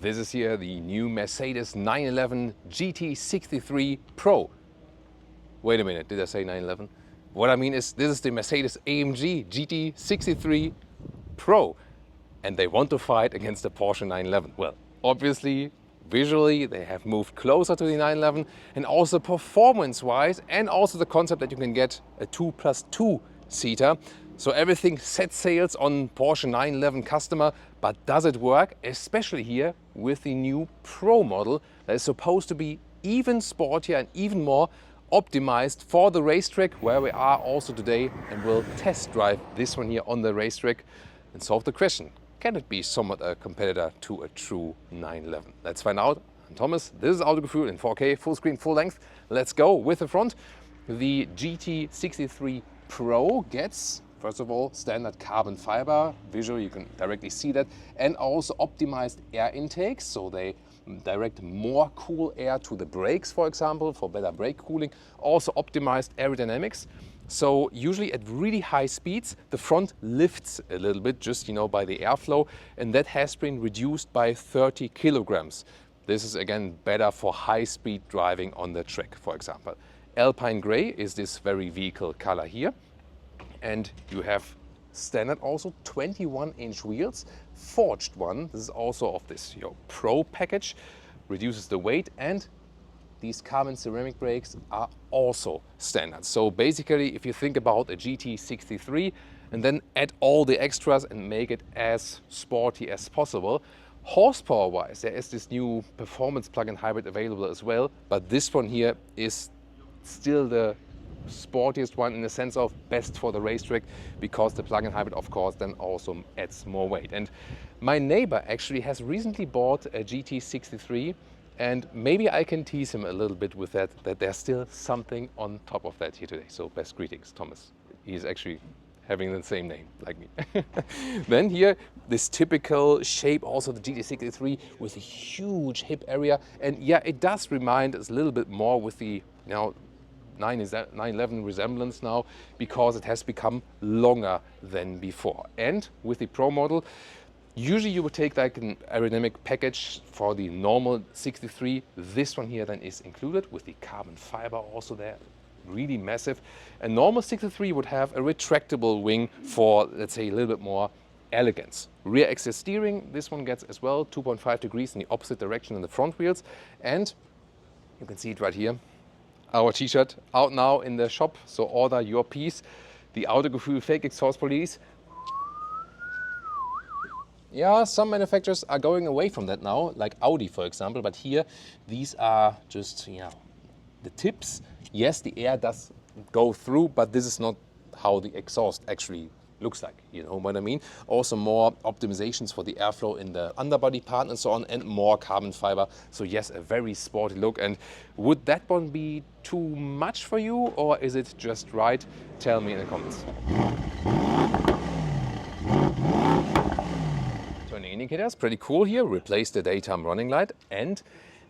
This is here the new Mercedes 911 GT63 Pro. Wait a minute, did I say 911? What I mean is, this is the Mercedes AMG GT63 Pro, and they want to fight against the Porsche 911. Well, obviously, visually, they have moved closer to the 911, and also performance-wise, and also the concept that you can get a 2+2 seater. So everything sets sails on Porsche 911 customer, but does it work? Especially here with the new Pro model that is supposed to be even sportier and even more optimized for the racetrack, where we are also today, and we'll test drive this one here on the racetrack and solve the question: can it be somewhat a competitor to a true 911? Let's find out. I'm Thomas, this is Autogefühl in 4K, full screen, full length. Let's go with the front. The GT63 Pro gets, first of all, standard carbon fiber. Visually, you can directly see that. And also optimized air intakes, so they direct more cool air to the brakes, for example, for better brake cooling. Also optimized aerodynamics. So usually at really high speeds, the front lifts a little bit, just by the airflow, and that has been reduced by 30 kilograms. This is again better for high-speed driving on the track, for example. Alpine Gray is this very vehicle color here. And you have standard also 21-inch wheels, forged one. This is also of this Pro package, reduces the weight, and these carbon ceramic brakes are also standard. So basically, if you think about a GT63 and then add all the extras and make it as sporty as possible, horsepower-wise, there is this new performance plug-in hybrid available as well, but this one here is still the sportiest one in the sense of best for the racetrack, because the plug-in hybrid, of course, then also adds more weight. And my neighbor actually has recently bought a GT63, and maybe I can tease him a little bit with that there's still something on top of that here today. So best greetings, Thomas. He's actually having the same name like me. Then here, this typical shape, also the GT63 with a huge hip area. And yeah, it does remind us a little bit more with the 911 resemblance now, because it has become longer than before. And with the Pro model, usually you would take like an aerodynamic package for the normal 63. This one here then is included with the carbon fiber also there, really massive. A normal 63 would have a retractable wing for, let's say, a little bit more elegance. Rear axis steering, this one gets as well 2.5 degrees in the opposite direction in the front wheels. And you can see it right here. Our t-shirt out now in the shop, so order your piece. The Autogefühl Fake Exhaust Police. Yeah, some manufacturers are going away from that now, like Audi, for example, but here these are just the tips. Yes, the air does go through, but this is not how the exhaust actually looks like, you know what I mean? Also more optimizations for the airflow in the underbody part and so on, and more carbon fiber. So yes, a very sporty look. And would that one be too much for you, or is it just right? Tell me in the comments. Turning indicators, pretty cool here. Replace the daytime running light. And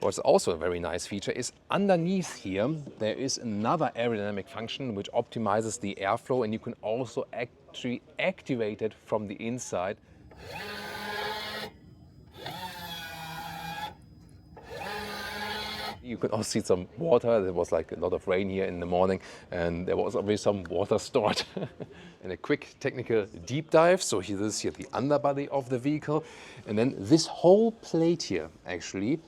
what's also a very nice feature is underneath here there is another aerodynamic function which optimizes the airflow, and you can also actually activate it from the inside. You can also see some water. There was like a lot of rain here in the morning, and there was obviously some water stored. And a quick technical deep dive. So here is the underbody of the vehicle, and then this whole plate here actually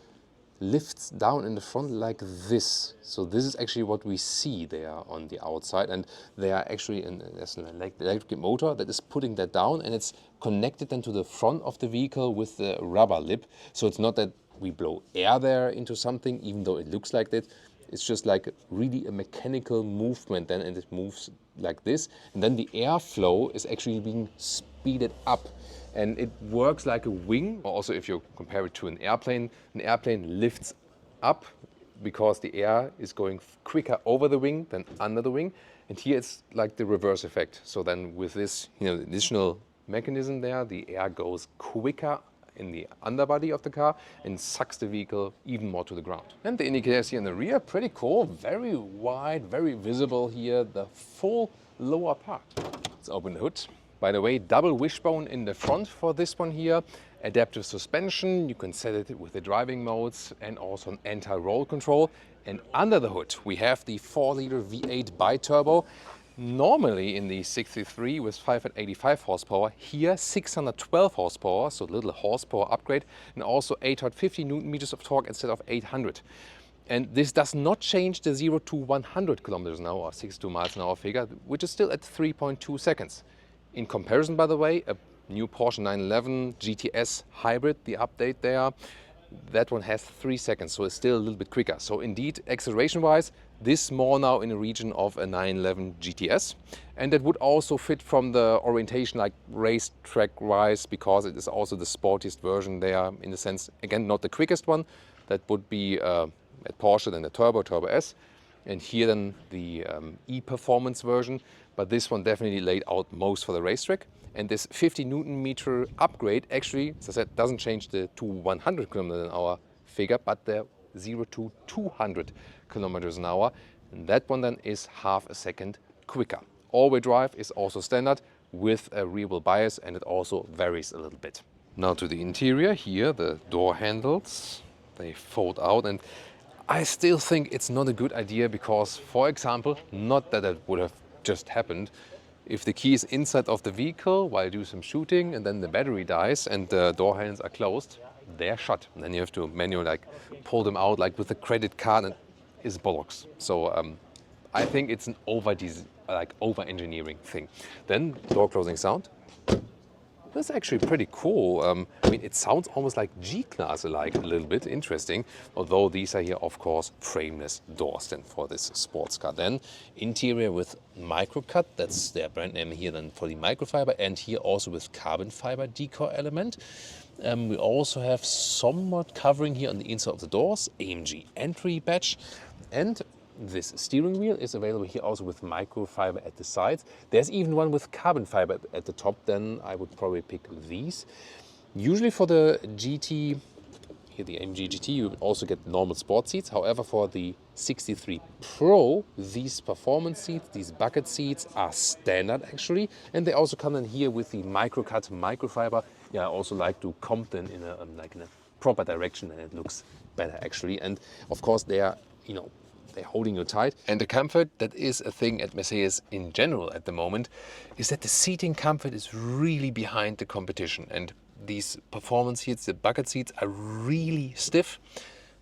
lifts down in the front like this. So this is actually what we see there on the outside, and they are actually there's an electric motor that is putting that down, and it's connected then to the front of the vehicle with the rubber lip. So it's not that we blow air there into something, even though it looks like that. It's just like really a mechanical movement then, and it moves like this. And then the airflow is actually being speeded up. And it works like a wing. Also, if you compare it to an airplane lifts up because the air is going quicker over the wing than under the wing. And here it's like the reverse effect. So then with this additional mechanism there, the air goes quicker in the underbody of the car and sucks the vehicle even more to the ground. And the indicators here in the rear, pretty cool, very wide, very visible here, the full lower part. Let's open the hood. By the way, double wishbone in the front for this one here. adaptive suspension. You can set it with the driving modes and also an anti-roll control. And under the hood, we have the 4-liter V8 bi-turbo. Normally in the 63 with 585 horsepower, here 612 horsepower, so a little horsepower upgrade, and also 850 Newton meters of torque instead of 800. And this does not change the 0 to 100 kilometers an hour or 62 miles an hour figure, which is still at 3.2 seconds. In comparison, by the way, a new Porsche 911 GTS hybrid, the update there, that one has 3 seconds, so it's still a little bit quicker. So indeed, acceleration-wise, this more now in the region of a 911 GTS. And that would also fit from the orientation, like racetrack-wise, because it is also the sportiest version there, in the sense, again, not the quickest one. That would be at Porsche then the Turbo S. And here then the E-Performance version. But this one definitely laid out most for the racetrack. And this 50 Newton meter upgrade actually, as I said, doesn't change the to 100 kilometers an hour figure, but the 0 to 200 kilometers an hour. And that one then is half a second quicker. All-wheel drive is also standard with a rear-wheel bias, and it also varies a little bit. Now to the interior. Here the door handles, they fold out, and I still think it's not a good idea because, for example, not that it would have just happened, if the key is inside of the vehicle while you do some shooting and then the battery dies and the door handles are closed, they're shut. And then you have to manually like pull them out like with a credit card, and it's bollocks. So I think it's an over-engineering thing. Then door closing sound. That's actually pretty cool. I mean, it sounds almost like G-Class alike, a little bit interesting, although these are here, of course, frameless doors then for this sports car. Then interior with microcut, that's their brand name here then for the microfiber, and here also with carbon fiber decor element. We also have somewhat covering here on the inside of the doors, AMG entry badge, and this steering wheel is available here also with microfiber at the sides. There's even one with carbon fiber at the top. Then I would probably pick these. Usually for the GT, here the AMG GT, you would also get normal sport seats. However, for the 63 Pro, these performance seats, these bucket seats are standard actually. And they also come in here with the microcut microfiber. Yeah, I also like to comp them in a proper direction, and it looks better actually. And of course they are, they're holding you tight. And the comfort, that is a thing at Mercedes in general at the moment, is that the seating comfort is really behind the competition. And these performance seats, the bucket seats, are really stiff.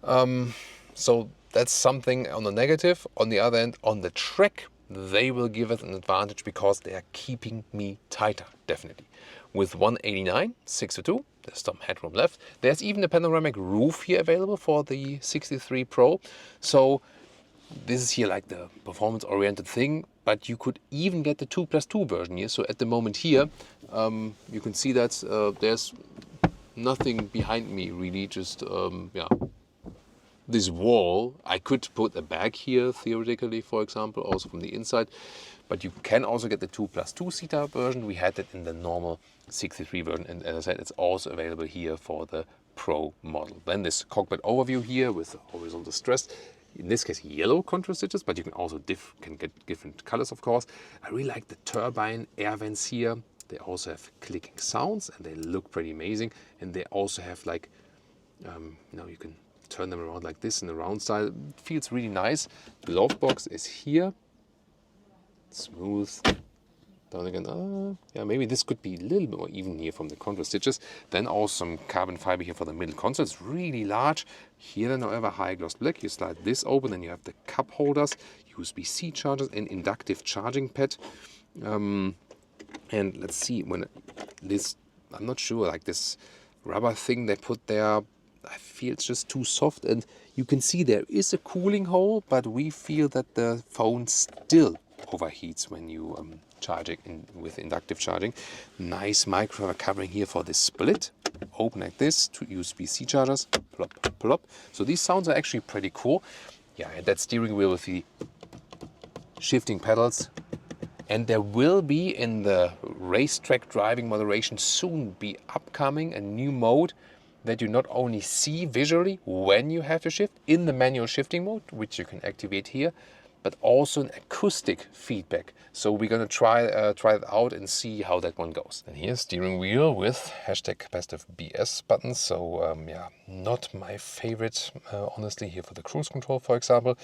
So that's something on the negative. On the other end, on the track, they will give us an advantage because they are keeping me tighter, definitely. With 189, 602, there's some headroom left. There's even a panoramic roof here available for the 63 Pro. So this is here like the performance-oriented thing, but you could even get the 2+2 version here. So at the moment here, you can see that there's nothing behind me really, just this wall. I could put a bag here theoretically, for example, also from the inside, but you can also get the 2+2 seater version. We had it in the normal 63 version, and as I said, it's also available here for the Pro model. Then this cockpit overview here with the horizontal stress. In this case, yellow contrast stitches, but you can also get different colors, of course. I really like the turbine air vents here. They also have clicking sounds, and they look pretty amazing. And they also have like, you can turn them around like this in the round style. It feels really nice. Glove box is here. Smooth. Down again. Maybe this could be a little bit more even here from the contrast stitches. Then also some carbon fiber here for the middle console. It's really large. Here then, however, high gloss black. You slide this open, and you have the cup holders, USB-C chargers, and inductive charging pad. And let's see, when this, I'm not sure, like this rubber thing they put there, I feel it's just too soft. And you can see there is a cooling hole, but we feel that the phone still overheats when you charge it with inductive charging. Nice microfiber covering here for this split. Open like this, 2 USB-C chargers, plop, plop. So these sounds are actually pretty cool. Yeah, and that steering wheel with the shifting pedals. And there will be in the racetrack driving moderation soon be upcoming a new mode that you not only see visually when you have to shift in the manual shifting mode, which you can activate here, but also an acoustic feedback. So we're gonna try it out and see how that one goes. And here's steering wheel with #capacitive BS buttons. So yeah, not my favorite, honestly, here for the cruise control, for example.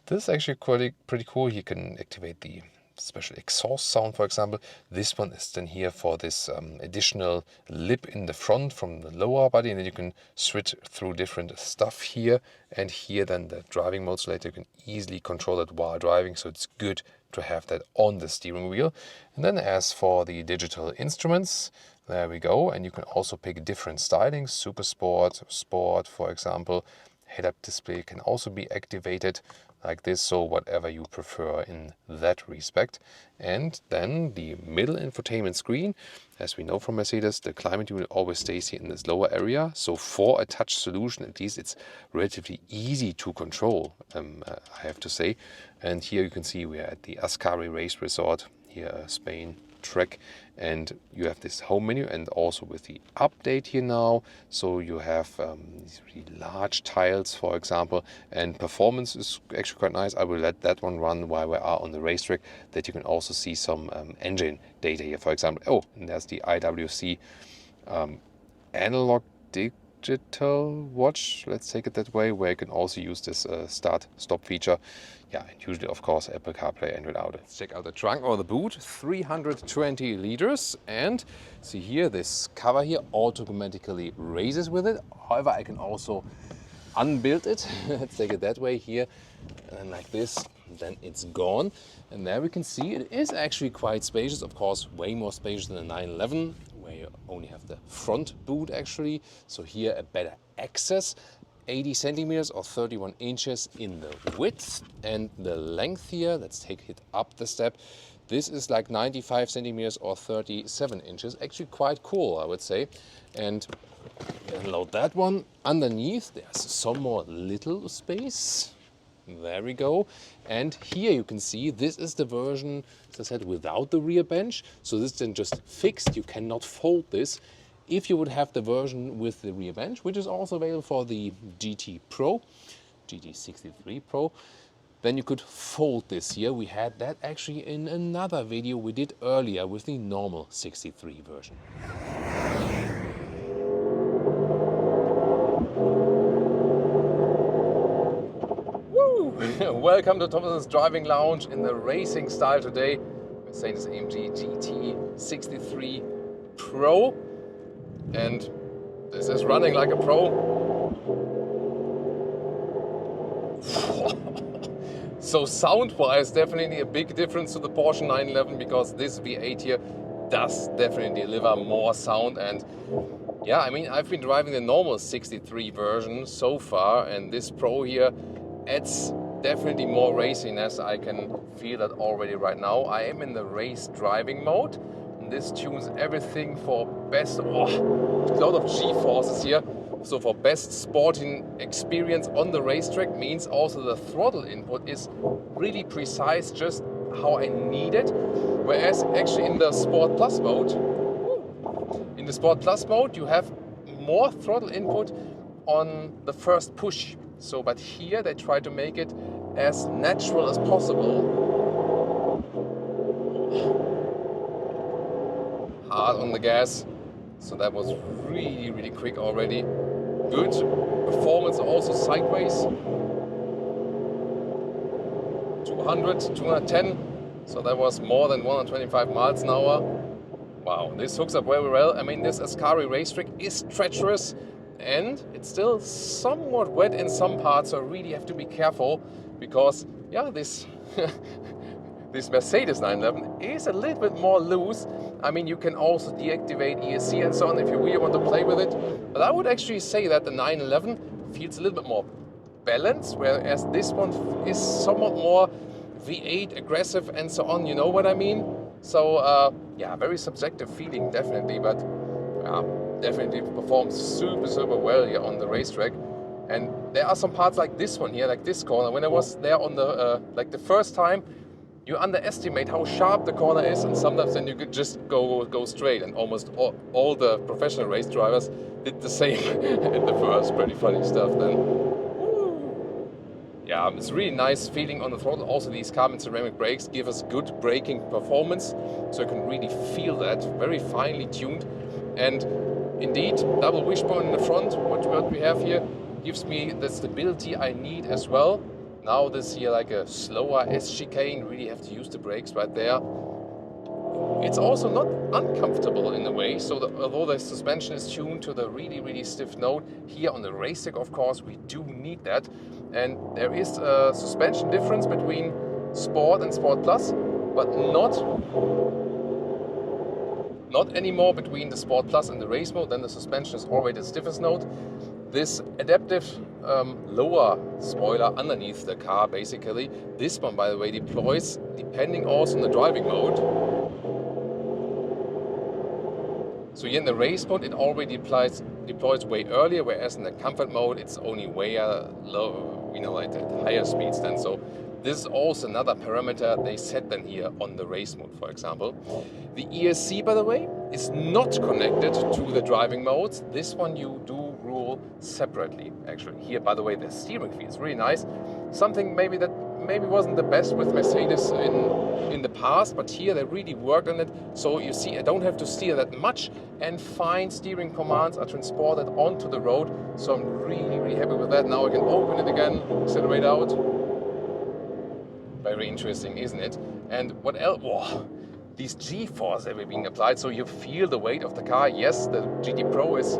This is actually pretty cool. You can activate the special exhaust sound, for example. This one is then here for this additional lip in the front from the lower body, and then you can switch through different stuff here. And here then the driving mode selector, you can easily control it while driving, so it's good to have that on the steering wheel. And then as for the digital instruments, there we go, and you can also pick different stylings, Super Sport, Sport, for example. Head-up display can also be activated like this, so whatever you prefer in that respect. And then the middle infotainment screen, as we know from Mercedes, the climate unit always stays here in this lower area. So for a touch solution, at least it's relatively easy to control, I have to say. And here you can see we're at the Ascari Race Resort, here Spain track, and you have this home menu, and also with the update here now, so you have these really large tiles, for example, and performance is actually quite nice. I will let that one run while we are on the racetrack, that you can also see some engine data here, for example. Oh, and there's the IWC analog digital watch, let's take it that way, where you can also use this start stop feature. Yeah, and usually, of course, Apple CarPlay, Android Auto. Let's check out the trunk or the boot. 320 liters, and see here, this cover here automatically raises with it. However, I can also unbuild it. Let's take it that way here, and like this, then it's gone. And there we can see it is actually quite spacious. Of course, way more spacious than the 911, where you only have the front boot actually. So here a better access. 80 centimeters or 31 inches in the width, and the length here, let's take it up the step. This is like 95 centimeters or 37 inches. Actually quite cool, I would say. And unload that one. Underneath, there's some more little space. There we go. And here you can see this is the version, as I said, without the rear bench. So this is then just fixed. You cannot fold this. If you would have the version with the rear bench, which is also available for the GT Pro, GT63 Pro, then you could fold this here. We had that actually in another video we did earlier with the normal 63 version. Woo! Welcome to Thomas's Driving Lounge in the racing style today. Mercedes AMG GT63 Pro. And this is running like a pro. So sound-wise, definitely a big difference to the Porsche 911, because this V8 here does definitely deliver more sound. And yeah, I mean, I've been driving the normal 63 version so far, and this Pro here adds definitely more raciness. I can feel that already right now. I am in the race driving mode. This tunes everything for best, a lot of G-forces here. So for best sporting experience on the racetrack, means also the throttle input is really precise, just how I need it. Whereas actually in the Sport Plus mode, you have more throttle input on the first push. So, but here they try to make it as natural as possible. Hard on the gas, so that was really, really quick already. Good performance also sideways. 200, 210, so that was more than 125 miles an hour. Wow, this hooks up very well. I mean, this Ascari racetrack is treacherous, and it's still somewhat wet in some parts, so really have to be careful, because yeah, this this Mercedes 911 is a little bit more loose. I mean, you can also deactivate ESC and so on if you really want to play with it. But I would actually say that the 911 feels a little bit more balanced, whereas this one is somewhat more V8 aggressive and so on, you know what I mean? So yeah, very subjective feeling definitely, but definitely performs super, super well here on the racetrack. And there are some parts like this one here, like this corner. When I was there on the, like the first time, you underestimate how sharp the corner is, and sometimes then you could just go straight, and almost all the professional race drivers did the same at the first. Pretty funny stuff then. yeah, it's really nice feeling on the throttle. Also, these carbon ceramic brakes give us good braking performance, so you can really feel that, very finely tuned. And indeed, double wishbone in the front, what we have here, gives me the stability I need as well. Now this here like a slower S chicane, really have to use the brakes right there. It's also not uncomfortable in a way, so although the suspension is tuned to the really stiff note, here on the racetrack, of course, we do need that. And there is a suspension difference between Sport and Sport Plus, but not anymore between the Sport Plus and the race mode. Then the suspension is already the stiffest note. This adaptive lower spoiler underneath the car, basically, this one, by the way, deploys depending also on the driving mode. So here in the race mode, it already deploys way earlier, whereas in the comfort mode, it's only way low, like at higher speeds then. So this is also another parameter they set then here on the race mode, for example. The ESC, by the way, is not connected to the driving modes. This one you do rule separately, actually. Here, by the way, the steering feel is really nice. Something maybe wasn't the best with Mercedes in the past, but here they really worked on it. So you see, I don't have to steer that much, and fine steering commands are transported onto the road. So I'm really happy with that. Now I can open it again, accelerate out. Very interesting, isn't it? And what else? Whoa, these G-forces that were being applied, so you feel the weight of the car. Yes, the GT Pro is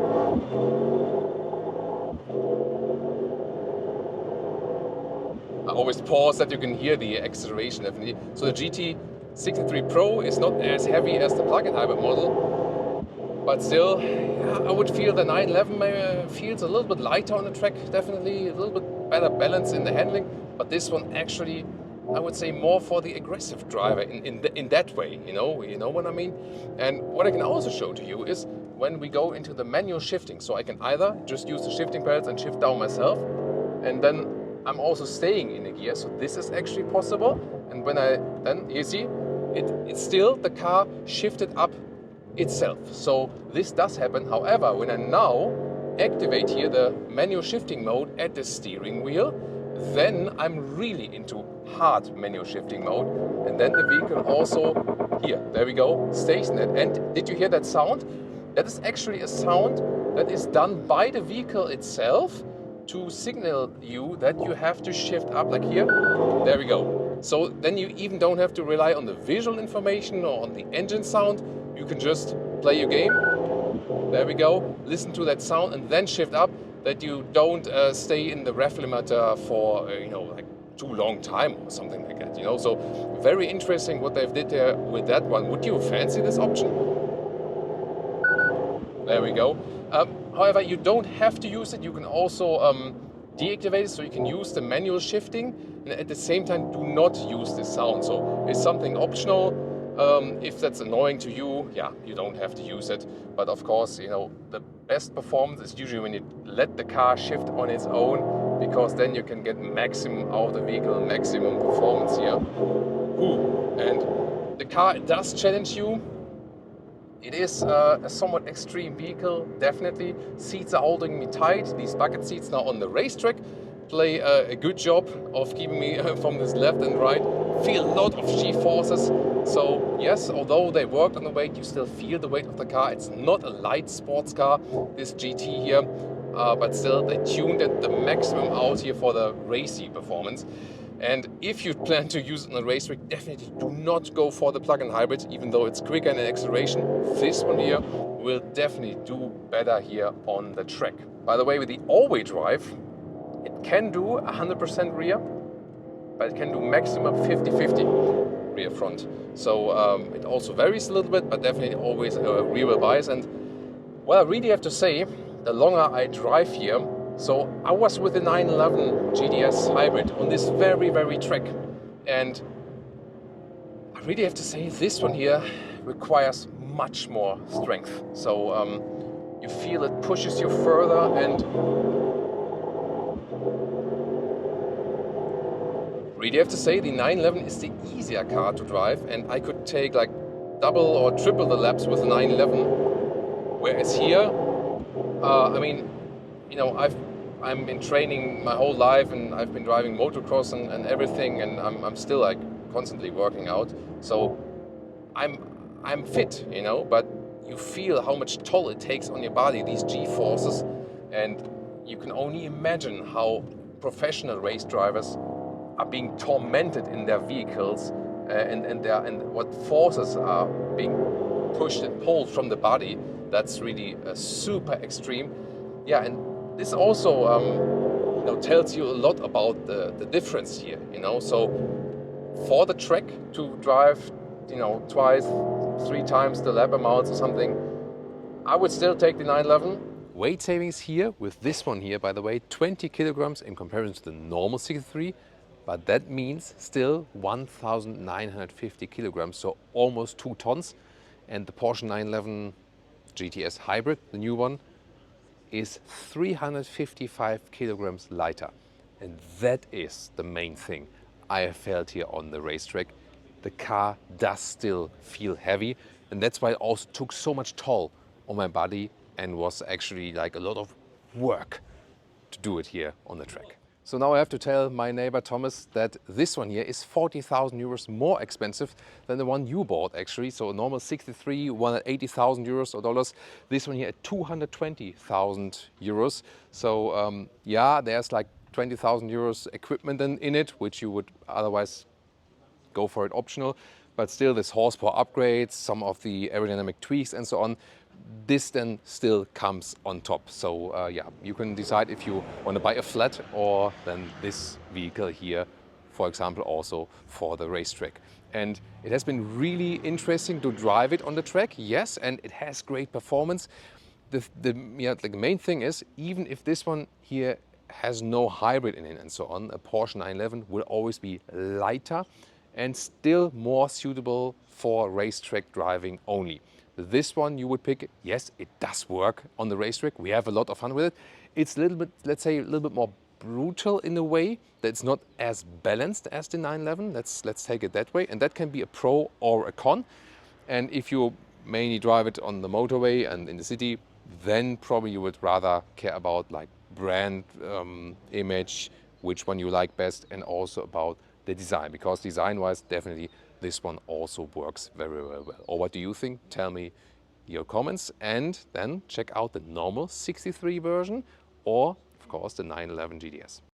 I always pause that you can hear the acceleration definitely. So the GT63 Pro is not as heavy as the plug-in hybrid model, but still, yeah, I would feel the 911 feels a little bit lighter on the track, definitely a little bit better balance in the handling. But this one actually, I would say, more for the aggressive driver in that way. You know what I mean. And what I can also show to you is when we go into the manual shifting. So I can either just use the shifting pedals and shift down myself, and then I'm also staying in a gear, so this is actually possible. And when you see, it's still the car shifted up itself. So this does happen. However, when I now activate here the manual shifting mode at the steering wheel, then I'm really into hard manual shifting mode. And then the vehicle also, there we go, stays in it. And did you hear that sound? That is actually a sound that is done by the vehicle itself to signal you that you have to shift up, like here. There we go. So then you even don't have to rely on the visual information or on the engine sound. You can just play your game. There we go. Listen to that sound and then shift up, that you don't stay in the ref limiter for like too long time or something like that. So very interesting what they've did there with that one. Would you fancy this option? There we go. However, you don't have to use it. You can also deactivate it, so you can use the manual shifting, and at the same time do not use this sound. So it's something optional. If that's annoying to you, yeah, you don't have to use it. But of course, the best performance is usually when you let the car shift on its own, because then you can get maximum out of the vehicle, maximum performance here. And the car does challenge you. It is a somewhat extreme vehicle, definitely. Seats are holding me tight. These bucket seats now on the racetrack play a good job of keeping me from this left and right. Feel a lot of G-forces. So yes, although they worked on the weight, you still feel the weight of the car. It's not a light sports car, this GT here, but still they tuned it the maximum out here for the racy performance. And if you plan to use it on a racetrack, definitely do not go for the plug-in hybrid, even though it's quicker in acceleration. This one here will definitely do better here on the track. By the way, with the all-wheel drive, it can do 100% rear, but it can do maximum 50-50 rear front. So it also varies a little bit, but definitely always a rear wheel bias. And what I really have to say, the longer I drive here, so I was with the 911 GTS hybrid on this very track, and I really have to say this one here requires much more strength. So you feel it pushes you further, and really have to say the 911 is the easier car to drive, and I could take like double or triple the laps with the 911, whereas here, I mean, I'm in training my whole life, and I've been driving motocross and everything, and I'm still like constantly working out. So I'm fit, you know, but you feel how much toll it takes on your body, these G-forces, and you can only imagine how professional race drivers are being tormented in their vehicles, and what forces are being pushed and pulled from the body. That's really super extreme. Yeah, and this also tells you a lot about the difference here, you know. So for the track, to drive, twice, 3 times the lap amounts or something, I would still take the 911. Weight savings here with this one here, by the way, 20 kilograms in comparison to the normal 63, but that means still 1,950 kilograms, so almost 2 tons. And the Porsche 911 GTS Hybrid, the new one, is 355 kilograms lighter. And that is the main thing I have felt here on the racetrack. The car does still feel heavy, and that's why it also took so much toll on my body and was actually like a lot of work to do it here on the track. So now I have to tell my neighbor Thomas that this one here is 40,000 euros more expensive than the one you bought actually. So a normal 63, one at 80,000 euros or dollars. This one here at 220,000 euros. So yeah, there's like 20,000 euros equipment in it, which you would otherwise go for it optional. But still, this horsepower upgrades, some of the aerodynamic tweaks and so on, this then still comes on top. So yeah, you can decide if you want to buy a flat or then this vehicle here, for example, also for the racetrack. And it has been really interesting to drive it on the track, yes, and it has great performance. The main thing is, even if this one here has no hybrid in it and so on, a Porsche 911 will always be lighter and still more suitable for racetrack driving only. This one you would pick, yes, it does work on the racetrack. We have a lot of fun with it. It's a little bit, let's say, a little bit more brutal in a way. That's not as balanced as the 911. Let's take it that way. And that can be a pro or a con. And if you mainly drive it on the motorway and in the city, then probably you would rather care about like brand image, which one you like best, and also about the design, because design-wise, definitely this one also works very, very well. Or what do you think? Tell me your comments, and then check out the normal 63 version or, of course, the 911 GTS.